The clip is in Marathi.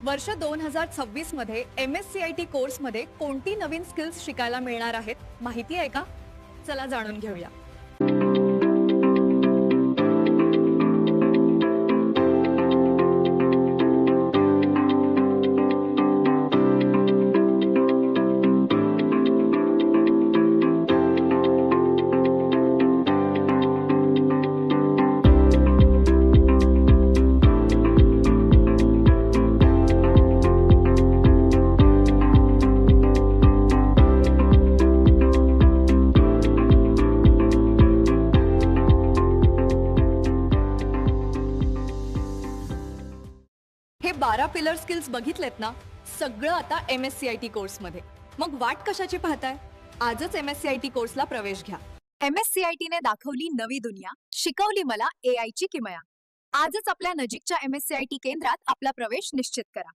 वर्ष 2026 मध्ये MSCIT कोर्समध्ये कोणती नवीन स्किल्स शिकायला मिळणार आहेत माहिती आहे का? चला जाणून घेऊया. हे 12 पिलर स्किल्स बघितलेत ना, सगळं आता MSCIT कोर्समध्ये. मग वाट कशाची पाहताय? आजच MSCIT कोर्सला प्रवेश घ्या. MSCIT ने दाखवली नवी दुनिया, शिकवली मला AI ची किमया. आजच आपल्या नजीकच्या MSCIT केंद्रात आपला प्रवेश निश्चित करा.